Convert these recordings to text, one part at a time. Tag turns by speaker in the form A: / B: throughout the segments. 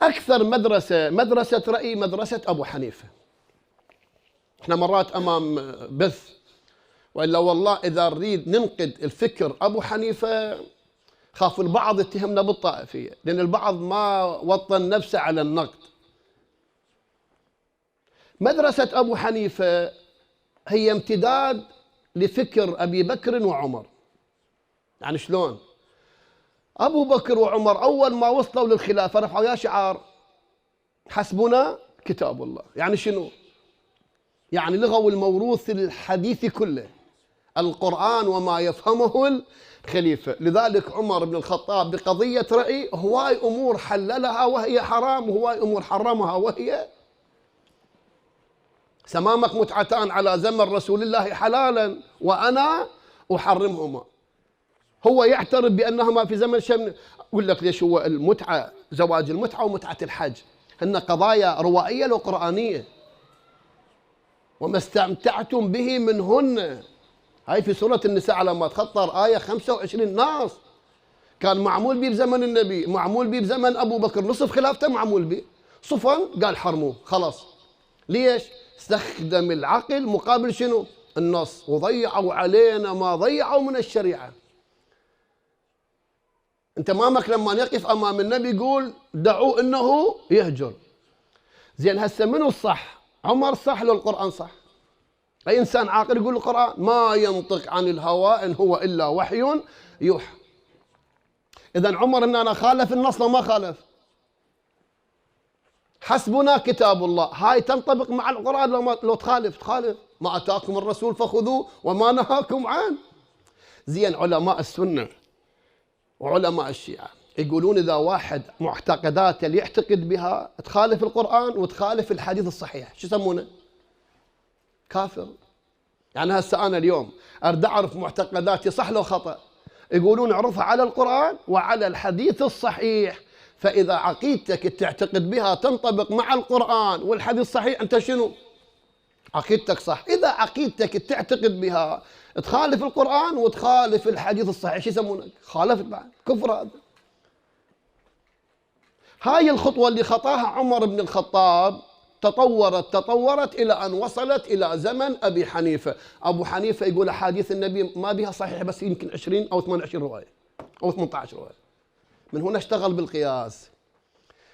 A: أكثر مدرسة رأي مدرسة أبو حنيفة. احنا مرات أمام بث، وإلا والله إذا نريد ننقد الفكر أبو حنيفة خاف البعض يتهمنا بالطائفية، لأن البعض ما وطن نفسه على النقد. مدرسة أبو حنيفة هي امتداد لفكر أبي بكر وعمر. يعني شلون؟ أبو بكر وعمر أول ما وصلوا للخلافة رفعوا يا شعار حسبنا كتاب الله. يعني شنو؟ يعني لغوا الموروث الحديث كله، القرآن وما يفهمه الخليفة. لذلك عمر بن الخطاب بقضية رأي هواي أمور حللها وهي حرام، وهواي أمور حرمها وهي. سمامك متعتان على زمن رسول الله حلالا وأنا أحرمهما. هو يعترف بأنهما في زمن شمن. أقول لك ليش هو المتعة، زواج المتعة ومتعة الحج هن قضايا روائية وقرآنية. وما استمتعتم به منهن، هاي في سورة النساء على ما تخطر آية 25. ناس كان معمول به بزمن النبي، معمول به بزمن أبو بكر، نصف خلافته معمول به، صفن قال حرموه خلاص. ليش؟ استخدم العقل مقابل شنو؟ النص. وضيعوا علينا ما ضيعوا من الشريعة. انت امامك لما يقف امام النبي يقول دعوه انه يهجر. زين هسه منو الصح؟ عمر صح لو القرآن صح؟ اي انسان عاقل يقول القرآن ما ينطق عن الهوى ان هو الا وحي يوحى. اذا عمر ان انا خالف النص لو ما خالف؟ حسبنا كتاب الله، هاي تنطبق مع القرآن لو تخالف ما اتاكم الرسول فخذوه وما نهاكم عنه. زين علماء السنة وعلماء الشيعة يقولون إذا واحد معتقداته اللي يعتقد بها تخالف القرآن وتخالف الحديث الصحيح، شو يسمونه؟ كافر. يعني هسه أنا اليوم أريد أعرف معتقداتي صح لو خطأ، يقولون اعرفها على القرآن وعلى الحديث الصحيح. فإذا عقيدتك تعتقد بها تنطبق مع القرآن والحديث الصحيح، أنت شنو؟ عقيدتك صح. إذا عقيدتك تعتقد بها تخالف القرآن وتخالف الحديث الصحيح، شو يسمونك؟ خالفت بعد، كفر هذا. هاي الخطوة اللي خطاها عمر بن الخطاب تطورت إلى أن وصلت إلى زمن أبي حنيفة. أبو حنيفة يقول أحاديث النبي ما بها صحيح بس يمكن 20 أو 28 رواية أو 18 رواية. من هنا اشتغل بالقياس.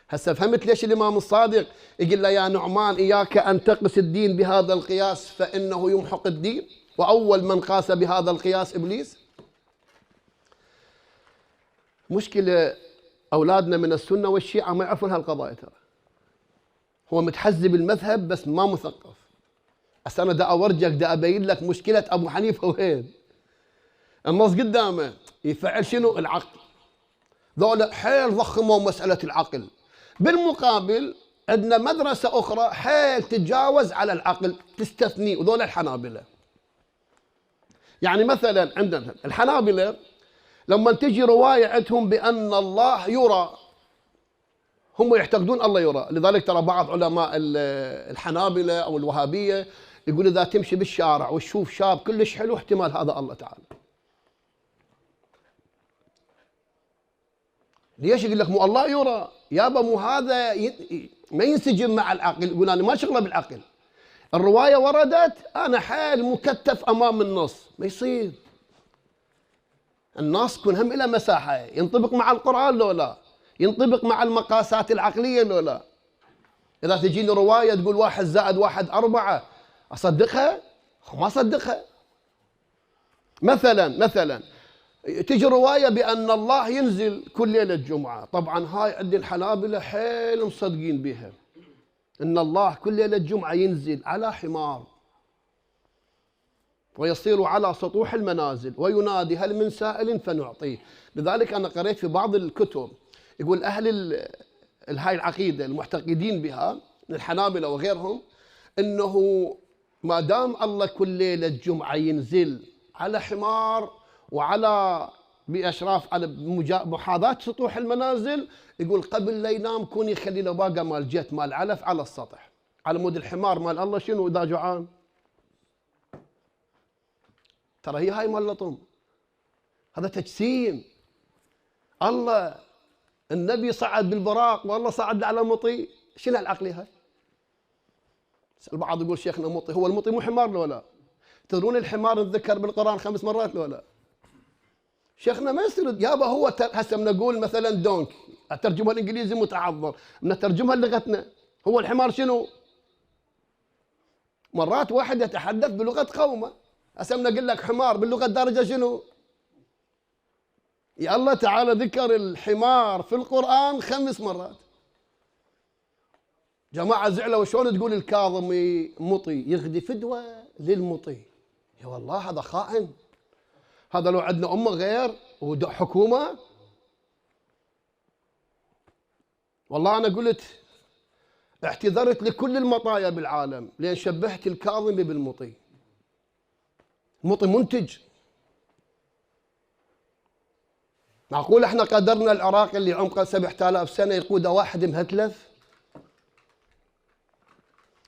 A: هسه فهمت ليش الإمام الصادق يقول له يا نعمان إياك أن تقس الدين بهذا القياس فإنه يمحق الدين؟ وأول من قاس بهذا القياس إبليس. مشكلة أولادنا من السنة والشيعة ما يعرفون هالقضايا. ترى هو متحزب المذهب بس ما مثقف. هسه أنا دا أورجك، دا أبين لك مشكلة أبو حنيفة وين. النص قدامه يفعل شنو؟ العقل. ذولا حيل ضخموا مسألة العقل. بالمقابل عندنا مدرسة أخرى حيل تتجاوز على العقل تستثني، وذولا الحنابلة. يعني مثلا عندنا الحنابلة لما تجي رواية عندهم بأن الله يرى، هم يعتقدون الله يرى. لذلك ترى بعض علماء الحنابلة أو الوهابية يقول إذا تمشي بالشارع وتشوف شاب كلش حلو احتمال هذا الله تعالى. ليش؟ يقول لك مو الله يرى يابا، مو هذا ما ينسجم مع العقل. يقول أنا ما شغله بالعقل، الرواية وردت أنا حال مكتف أمام النص. ما يصير. النص كن هم إلى مساحة، ينطبق مع القرآن لو لا، ينطبق مع المقاسات العقلية لو لا. إذا تجيني رواية تقول 1 زائد 1 4، أصدقها؟ ما أصدقها. مثلا تجي رواية بأن الله ينزل كل ليلة الجمعة. طبعا هاي عند الحنابلة حيل مصدقين بها، إن الله كل ليلة الجمعة ينزل على حمار ويصير على سطوح المنازل وينادي هل من سائل فنعطيه. لذلك أنا قريت في بعض الكتب يقول أهل هاي العقيدة المعتقدين بها من الحنابلة وغيرهم إنه ما دام الله كل ليلة الجمعة ينزل على حمار وعلى بأشراف على محاذاة سطوح المنازل، يقول قبل لا ينام كون يخلي له باقة مال جت مال علف على السطح على مود الحمار مال الله شنو إذا جوعان. ترى هي هاي مال لطم، هذا تجسيم. الله النبي صعد بالبراق والله صعد على مطي. شنو العقلية هاي؟ البعض يقول شيخنا مطي، هو المطي مو حمار لو لا؟ تدرون الحمار نذكر بالقرآن 5 مرات لو لا؟ شيخنا ما يصير يابا هو هسه بنقول مثلا دونك، اترجمها الانجليزي متعذر، بنترجمها لغتنا. هو الحمار شنو؟ مرات واحد يتحدث بلغة قومه، هسه بنقول لك حمار باللغة الدارجة شنو؟ يا الله تعالى ذكر الحمار في القرآن 5 مرات. جماعة زعلوا شلون تقول الكاظمي مطي يغدي فدوة للمطي؟ يا والله هذا خائن. هذا لو عندنا أمة غير وحكومة، والله أنا قلت اعتذرت لكل المطايا بالعالم لأن شبهت الكاظمي بالمطي. المطي منتج. معقول احنا قدرنا العراق اللي عمقه 7000 سنة يقوده واحد مهتلف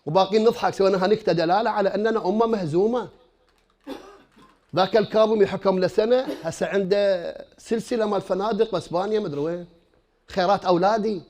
A: وباقيين نضحك سوينا نكتة دلالة على أننا أمة مهزومة. ذاك الكاظمي حكم له سنة، هسه عنده سلسلة مال فنادق باسبانيا مدري وين، خيرات أولادي.